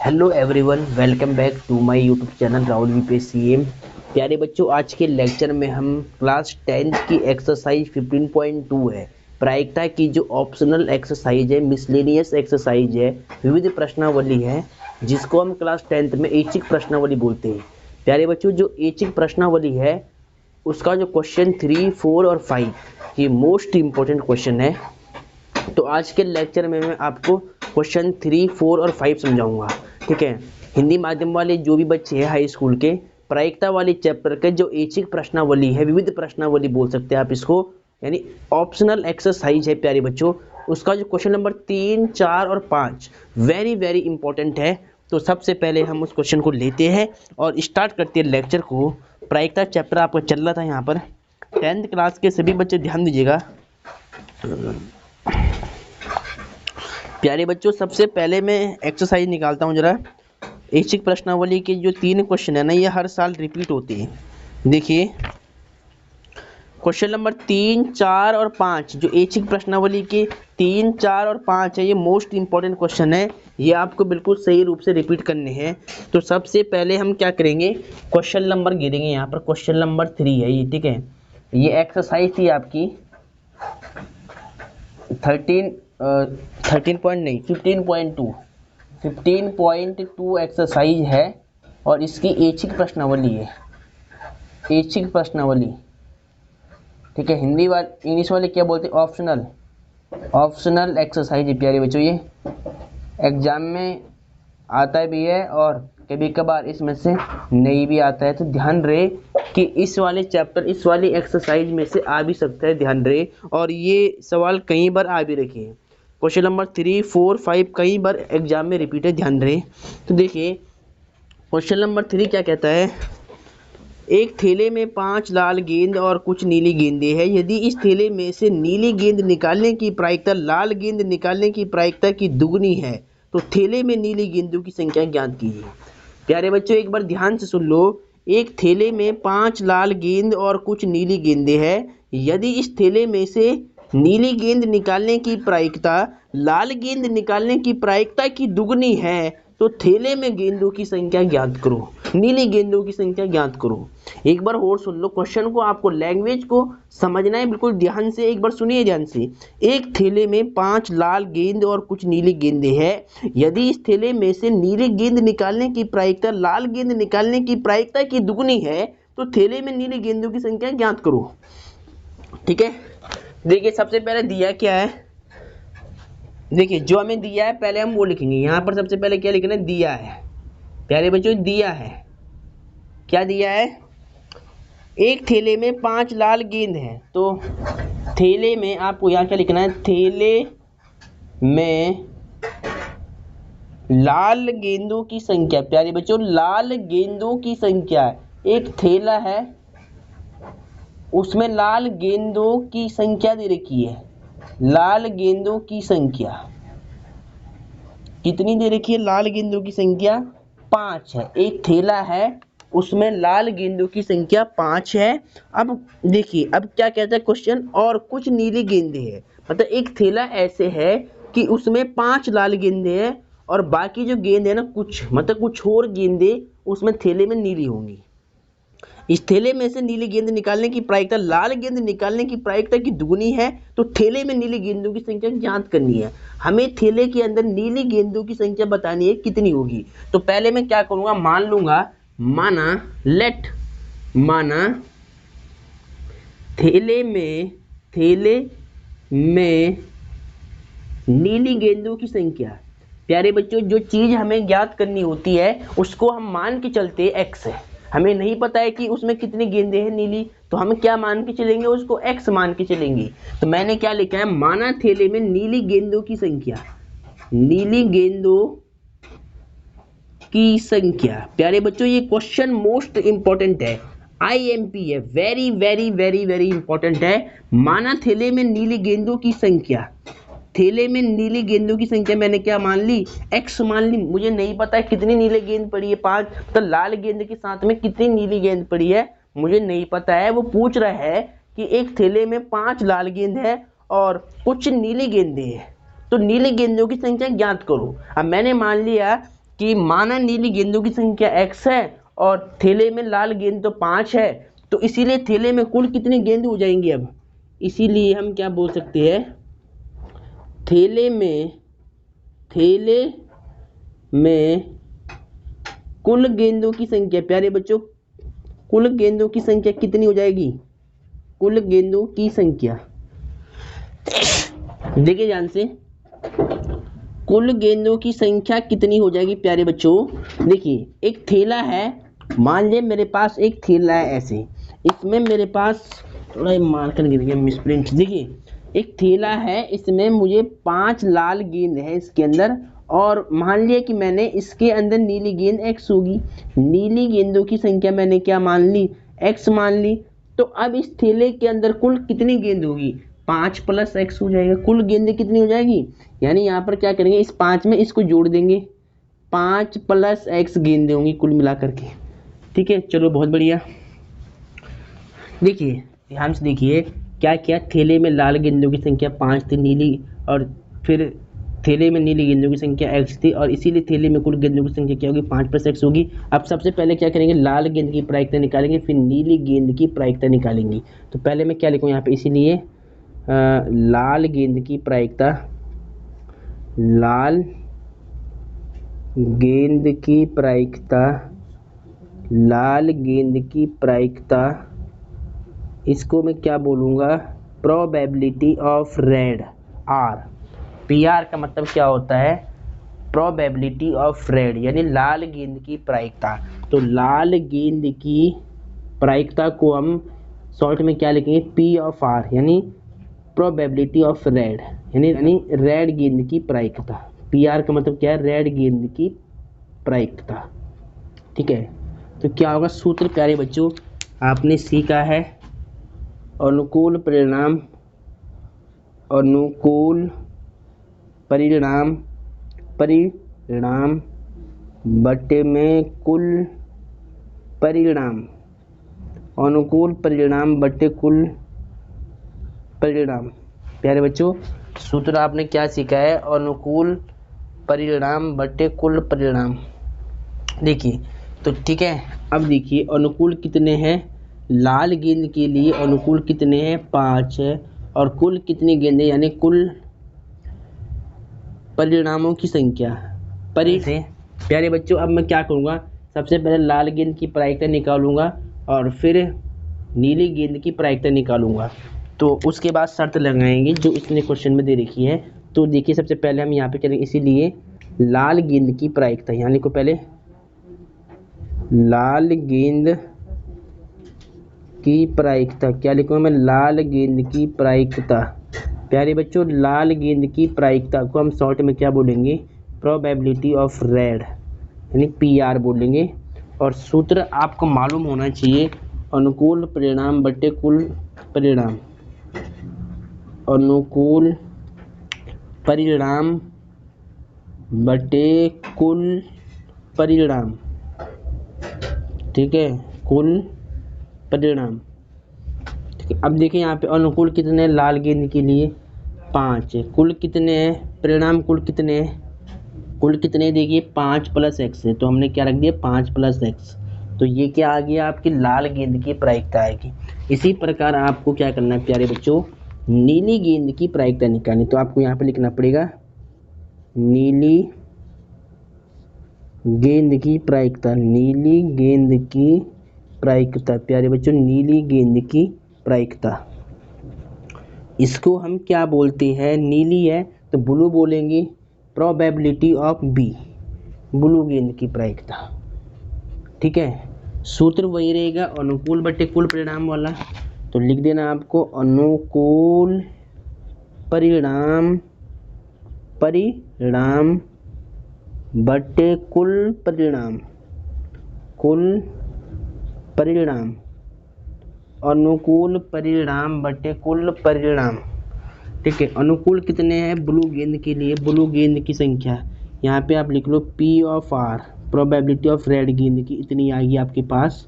Hello everyone, welcome back to my YouTube channel Rahul VPSCM. प्यारे बच्चों, आज के लेक्चर में हम क्लास 10 की एक्सरसाइज 15.2 है, प्रायिकता की जो ऑप्शनल एक्सरसाइज है, मिसलेनियस एक्सरसाइज है, विविध प्रश्नावली है, जिसको हम क्लास 10th में ऐच्छिक प्रश्नावली बोलते हैं। प्यारे बच्चों, जो ऐच्छिक प्रश्नावली है उसका जो क्वेश्चन 3, 4 और 5 ये मोस्ट इम्पोर्टेंट क्वेश्चन है। तो आज के लेक्चर में मैं आपको क्वेश्चन 3, 4 और 5 समझाऊंगा। ठीक है, हिंदी माध्यम वाले जो भी बच्चे हैं हाई स्कूल के, प्रायिकता वाले चैप्टर के जो ऐच्छिक प्रश्नावली है, विविध प्रश्नावली बोल सकते हैं आप इसको, यानी ऑप्शनल एक्सरसाइज है प्यारे बच्चों, उसका जो क्वेश्चन नंबर 3, 4 और 5 वेरी वेरी इंपॉर्टेंट है। तो सबसे पहले हम उस क्वेश्चन को लेते हैं और स्टार्ट करते हैं लेक्चर को। प्रायिकता चैप्टर आपका चल रहा था यहाँ पर, 10th क्लास के सभी बच्चे ध्यान दीजिएगा। प्यारे बच्चों, सबसे पहले मैं एक्सरसाइज निकालता हूँ जरा। ऐच्छिक प्रश्नावली के जो 3 क्वेश्चन है ना, ये हर साल रिपीट होते हैं। देखिए, क्वेश्चन नंबर 3, 4 और 5 जो ऐच्छिक प्रश्नावली के 3, 4 और 5 है, ये मोस्ट इंपॉर्टेंट क्वेश्चन है। ये आपको बिल्कुल सही रूप से रिपीट करने हैं। तो सबसे पहले हम क्या करेंगे, क्वेश्चन नंबर गिरेंगे यहाँ पर। क्वेश्चन नंबर 3 है ये, ठीक है। ये एक्सरसाइज थी आपकी 15.2 एक्सरसाइज है और इसकी ऐच्छिक प्रश्नावली है, ऐच्छिक प्रश्नावली। ठीक है, हिंदी वाले इंग्लिश वाले क्या बोलते हैं, ऑप्शनल, ऑप्शनल एक्सरसाइज है प्यारे बच्चों। ये एग्जाम में आता भी है और कभी कभार इसमें से नहीं भी आता है। तो ध्यान रहे कि इस वाले चैप्टर, इस वाली एक्सरसाइज में से आ भी सकता है, ध्यान रहे। और ये सवाल कई बार आ भी रखे हैं। क्वेश्चन नंबर 3, 4, 5 कई बार एग्जाम में रिपीट है, ध्यान रहे। तो देखिए, क्वेश्चन नंबर 3 क्या कहता है, एक थैले में 5 लाल गेंद और कुछ नीली गेंदें हैं। यदि इस थैले में से नीली गेंद निकालने की प्रायिकता लाल गेंद निकालने की प्रायिकता की दुगनी है, तो थैले में नीली गेंदों की संख्या ज्ञात कीजिए। प्यारे बच्चों, एक बार ध्यान से सुन लो। एक थैले में 5 लाल गेंद और कुछ नीली गेंदें हैं। यदि इस थैले में से नीली गेंद निकालने की प्रायिकता लाल गेंद निकालने की प्रायिकता की दुगनी है, तो थैले में गेंदों की संख्या ज्ञात करो, नीली गेंदों की संख्या ज्ञात करो। एक बार और सुन लो क्वेश्चन को, आपको लैंग्वेज को समझना है बिल्कुल ध्यान से। एक बार सुनिए ध्यान से। एक थैले में 5 लाल गेंद और कुछ नीली गेंदें हैं। यदि इस थैले में से नीली गेंद निकालने की प्रायिकता लाल गेंद निकालने की प्रायिकता की दुगनी है, तो थैले में नीली गेंदों की संख्या ज्ञात करो। ठीक है, देखिए सबसे पहले दिया क्या है, देखिए जो हमें दिया है पहले हम वो लिखेंगे। यहाँ पर सबसे पहले क्या लिखना है, दिया है प्यारे बच्चों, दिया है। क्या दिया है, एक थैले में 5 लाल गेंद हैं। तो थैले में आपको यहाँ क्या लिखना है, थैले में लाल गेंदों की संख्या। प्यारे बच्चों, लाल गेंदों की संख्या, एक थैला है उसमें लाल गेंदों की संख्या दे रखी है। लाल गेंदों की संख्या कितनी दे रखी है, लाल गेंदों की संख्या 5 है। एक थैला है उसमें लाल गेंदों की संख्या 5 है। अब देखिए, अब क्या कहता है क्वेश्चन, और कुछ नीली गेंदें हैं। मतलब एक थैला ऐसे है कि उसमें 5 लाल गेंदें हैं और बाकी जो गेंद है ना, कुछ मतलब कुछ और गेंदें उसमें थैले में नीली होंगी। इस थैले में से नीली गेंद निकालने की प्रायिकता लाल गेंद निकालने की प्रायिकता की दुगनी है, तो थैले में नीली गेंदों की संख्या ज्ञात करनी है। हमें थैले के अंदर नीली गेंदों की संख्या बतानी है कितनी होगी। तो पहले मैं क्या करूंगा, मान लूंगा, माना थैले में नीली गेंदों की संख्या। प्यारे बच्चों, जो चीज हमें ज्ञात करनी होती है उसको हम मान के चलते एक्स है। हमें नहीं पता है कि उसमें कितनी गेंदें हैं नीली, तो हम क्या मान के चलेंगे, उसको एक्स मान के चलेंगे। तो मैंने क्या लिखा है, माना थैले में नीली गेंदों की संख्या, नीली गेंदों की संख्या। प्यारे बच्चों, ये क्वेश्चन मोस्ट इंपॉर्टेंट है, IMP है, very very very very important है। माना थैले में नीली गेंदों की संख्या, थैले में नीली गेंदों की संख्या मैंने क्या मान ली, एक्स मान ली। मुझे नहीं पता है कितनी नीली गेंद पड़ी है, 5, तो लाल गेंद के साथ में कितनी नीली गेंद पड़ी है मुझे नहीं पता है। वो पूछ रहा है कि एक थैले में 5 लाल गेंद है और कुछ नीली गेंदें हैं, तो नीली गेंदों की संख्या ज्ञात करो। अब मैंने मान लिया कि माना नीली गेंदों की संख्या x है और थैले में लाल गेंद तो 5 है, तो इसीलिए थैले में कुल कितनी गेंद हो जाएंगी। अब इसीलिए हम क्या बोल सकते हैं, थैले में कुल गेंदों की संख्या, प्यारे बच्चों कुल गेंदों की संख्या कितनी हो जाएगी, कुल गेंदों की संख्या, देखिए ध्यान से, कुल गेंदों की संख्या कितनी हो जाएगी प्यारे बच्चों। देखिए एक थैला है, मान लिया मेरे पास एक थैला है ऐसे, इसमें मेरे पास थोड़ा मार्कर गिर गया मिसप्रिंट। देखिए एक थैला है, इसमें मुझे 5 लाल गेंद है इसके अंदर, और मान लिया कि मैंने इसके अंदर नीली गेंद x होगी, नीली गेंदों की संख्या मैंने क्या मान ली, x मान ली। तो अब इस थैले के अंदर कुल कितनी गेंद होगी, 5 + x हो जाएगा, कुल गेंदें कितनी हो जाएगी, यानी यहाँ पर क्या करेंगे, इस 5 में इसको जोड़ देंगे, 5 + x गेंदें होंगी कुल मिलाकर के। ठीक है, चलो बहुत बढ़िया। देखिए ध्यान से देखिए क्या क्या, थैले में लाल गेंदों की संख्या 5 थी, नीली, और फिर थैले में नीली गेंदों की संख्या x थी, और इसीलिए थैले में कुल गेंदों की संख्या क्या होगी, 5 + x होगी। अब सबसे पहले क्या करेंगे, लाल गेंद की प्रायिकता निकालेंगे, फिर नीली गेंद की प्रायिकता निकालेंगे। तो पहले मैं क्या लिखूँ यहाँ पे, इसीलिए लाल गेंद की प्रायिकता, लाल गेंद की प्रायिकता, लाल गेंद की प्रायिकता, इसको मैं क्या बोलूँगा, probability of red, R, PR का मतलब क्या होता है, प्रोबेबिलिटी ऑफ रेड, यानी लाल गेंद की प्रायिकता। तो लाल गेंद की प्रायिकता को हम शॉर्ट में क्या लिखेंगे, P/R, यानी प्रोबेबिलिटी ऑफ रेड, यानी रेड गेंद की प्रायिकता। PR का मतलब क्या है, रेड गेंद की प्रायिकता। ठीक है, तो क्या होगा सूत्र प्यारे बच्चों, आपने सीखा है अनुकूल परिणाम, अनुकूल परिणाम, परिणाम बटे में कुल परिणाम, अनुकूल परिणाम बटे कुल परिणाम। प्यारे बच्चों सूत्र आपने क्या सीखा है, अनुकूल परिणाम बटे कुल परिणाम। देखिए तो ठीक है, अब देखिए अनुकूल कितने हैं, लाल गेंद के लिए अनुकूल कितने हैं, 5 है, और कुल कितनी गेंदें, यानी कुल परिणामों की संख्या से। प्यारे बच्चों अब मैं क्या करूँगा, सबसे पहले लाल गेंद की प्रायिकता निकालूंगा और फिर नीली गेंद की प्रायिकता निकालूंगा, तो उसके बाद शर्त लगाएंगे जो इसने क्वेश्चन में दे रखी है। तो देखिए सबसे पहले हम यहाँ पे करेंगे, इसीलिए लाल गेंद की प्रायिकता, यहाँ लिखो पहले लाल गेंद की प्रायिकता, क्या लिखूँगा मैं, लाल गेंद की प्रायिकता। प्यारे बच्चों लाल गेंद की प्रायिकता को हम शॉर्ट में क्या बोलेंगे, प्रोबेबिलिटी ऑफ रेड, यानी PR बोलेंगे। और सूत्र आपको मालूम होना चाहिए, अनुकूल परिणाम बटे कुल परिणाम, अनुकूल परिणाम बटे कुल परिणाम। ठीक है, कुल परिणाम। ठीक है, अब देखिए यहाँ पे अनुकूल कितने हैं, लाल गेंद के लिए 5 है, कुल कितने हैं, परिणाम कुल कितने हैं, कुल कितने, देखिए 5 + x है, तो हमने क्या रख दिया 5 + x, तो ये क्या आ गया, आपकी लाल गेंद की प्रायिकता आएगी। इसी प्रकार आपको क्या करना है प्यारे बच्चों, नीली गेंद की प्रायिकता निकालनी, तो आपको यहाँ पे लिखना पड़ेगा नीली गेंद की प्रायिकता, नीली गेंद की प्रायिकता। प्यारे बच्चों नीली गेंद की प्रायिकता, इसको हम क्या बोलते हैं, नीली है तो ब्लू बोलेंगे, प्रोबेबिलिटी ऑफ B, ब्लू गेंद की प्रायिकता। ठीक है, सूत्र वही रहेगा अनुकूल बटे कुल परिणाम वाला, तो लिख देना आपको अनुकूल परिणाम, परिणाम बटे कुल परिणाम, कुल परिणाम, अनुकूल परिणाम बटे कुल परिणाम। ठीक है, अनुकूल कितने हैं, ब्लू गेंद के लिए, ब्लू गेंद की संख्या यहाँ पे आप लिख लो P/R, प्रोबेबिलिटी ऑफ रेड गेंद की इतनी आएगी आपके पास,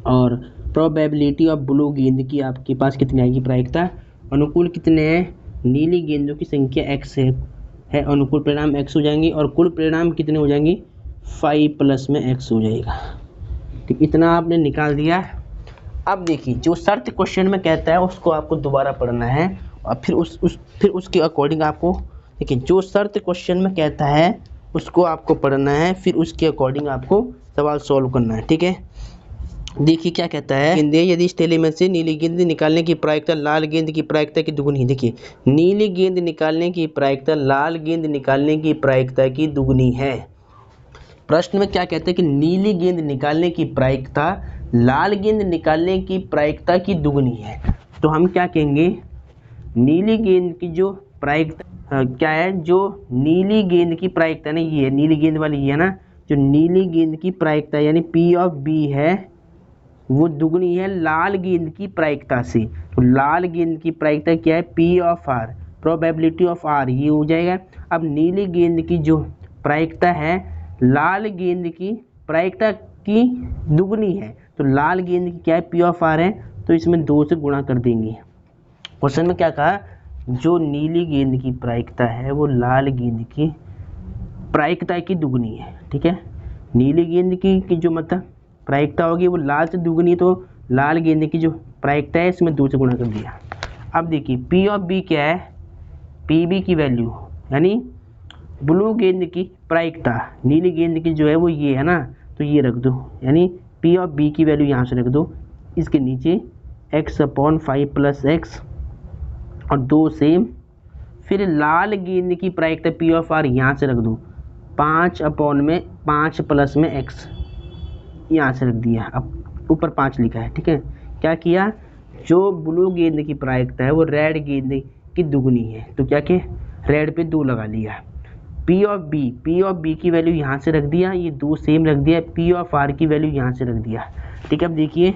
और प्रोबेबिलिटी ऑफ ब्लू गेंद की आपके पास कितनी आएगी प्रायिकता। अनुकूल कितने हैं, नीली गेंदों की संख्या x है, अनुकूल परिणाम x हो जाएंगे, और कुल परिणाम कितने हो जाएंगे 5 प्लस में x हो जाएगा। ठीक, इतना आपने निकाल दिया। अब देखिए जो शर्त क्वेश्चन में कहता है उसको आपको दोबारा पढ़ना है और फिर उसके अकॉर्डिंग आपको, देखिए जो शर्त क्वेश्चन में कहता है उसको आपको पढ़ना है, फिर उसके अकॉर्डिंग आपको सवाल सॉल्व करना है। ठीक है, देखिए क्या कहता है, गेंदे यदि इस थैले में से नीली गेंद निकालने की प्रायिकता लाल गेंद की प्रायिकता की दुगुनी है। देखिए नीली गेंद निकालने की प्रायिकता लाल गेंद निकालने की प्रायिकता की दुगुनी है। प्रश्न में क्या कहते हैं कि नीली गेंद निकालने की प्रायिकता लाल गेंद निकालने की प्रायिकता की दुगुनी है। तो हम क्या कहेंगे, नीली गेंद की जो प्रायिकता क्या है, जो नीली गेंद की प्रायिकता ना, ये है नीली गेंद वाली, ये है ना, जो नीली गेंद की प्रायिकता यानी P ऑफ B है वो दुगनी है लाल गेंद की प्रायिकता से। तो लाल गेंद की प्रायिकता क्या है, P of R, probability of R, ये हो जाएगा। अब नीली गेंद की जो प्रायिकता है लाल गेंद की प्रायिकता की दुगनी है, तो लाल गेंद की क्या है, P ऑफ R है, तो इसमें 2 से गुणा कर देंगे। क्वेश्चन में क्या कहा, जो नीली गेंद की प्रायिकता है वो लाल गेंद की प्रायिकता की दुगनी है। ठीक है, नीली गेंद की जो मतलब प्रायिकता होगी वो लाल से दुगनी, तो लाल गेंद की जो प्रायिकता है इसमें 2 से गुणा कर दिया। अब देखिए P ऑफ B क्या है, PB की वैल्यू यानी ब्लू गेंद की प्रायिकता, नीली गेंद की जो है वो ये है ना, तो ये रख दो, यानी P ऑफ B की वैल्यू यहाँ से रख दो, इसके नीचे x/5 प्लस x और 2 सेम, फिर लाल गेंद की प्रायिकता P ऑफ R यहाँ से रख दो, 5/5 प्लस में x यहाँ से रख दिया। अब ऊपर 5 लिखा है। ठीक है, क्या किया, जो ब्लू गेंद की प्रायिकता है वो रेड गेंद की दुगनी है, तो क्या कि रेड पे 2 लगा लिया। P ऑफ B की वैल्यू यहाँ से रख दिया, ये 2 सेम रख दिया, P ऑफ R की वैल्यू यहाँ से रख दिया। ठीक है, अब देखिए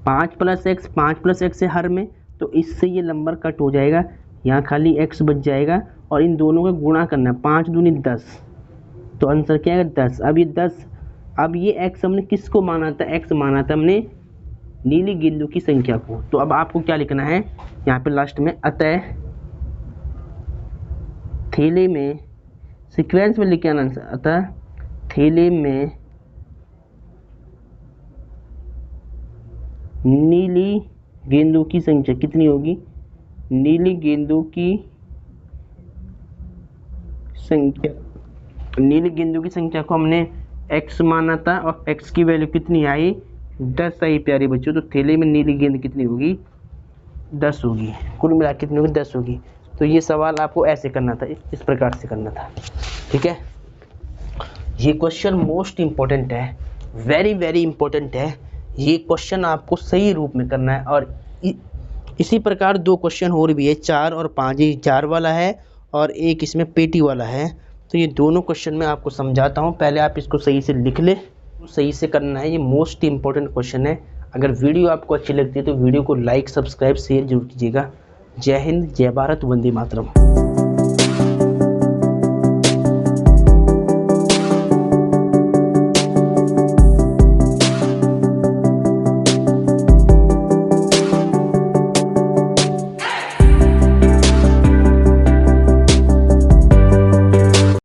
5 प्लस x है हर में, तो इससे ये नंबर कट हो जाएगा, यहाँ खाली x बच जाएगा और इन दोनों का गुणा करना है, 5 दूनी 10, तो आंसर क्या है 10। अब ये 10, अब ये x हमने किसको माना था, x माना था हमने नीली गेंदों की संख्या को। तो अब आपको क्या लिखना है यहाँ पे लास्ट में, अतः थैले में, सीक्वेंस में लिखे आना, अतः थैले में नीली गेंदों की संख्या कितनी होगी, नीली गेंदों की संख्या, नीली गेंदों की संख्या को हमने x माना था और x की वैल्यू कितनी आई, 10 आई प्यारे बच्चों। तो थैले में नीली गेंद कितनी होगी, 10 होगी, कुल मिला कितनी होगी, 10 होगी। तो ये सवाल आपको ऐसे करना था, इस प्रकार से करना था। ठीक है, ये क्वेश्चन मोस्ट इम्पोर्टेंट है, वेरी वेरी इम्पोर्टेंट है। ये क्वेश्चन आपको सही रूप में करना है। और इसी प्रकार 2 क्वेश्चन और भी है, 4 और 5, ये 4 वाला है और एक इसमें पेटी वाला है। तो ये दोनों क्वेश्चन मैं आपको समझाता हूँ, पहले आप इसको सही से लिख ले, सही से करना है, ये मोस्ट इम्पोर्टेंट क्वेश्चन है। अगर वीडियो आपको अच्छी लगती है तो वीडियो को लाइक, सब्सक्राइब, शेयर जरूर कीजिएगा। जय हिंद, जय भारत, वंदे मातरम।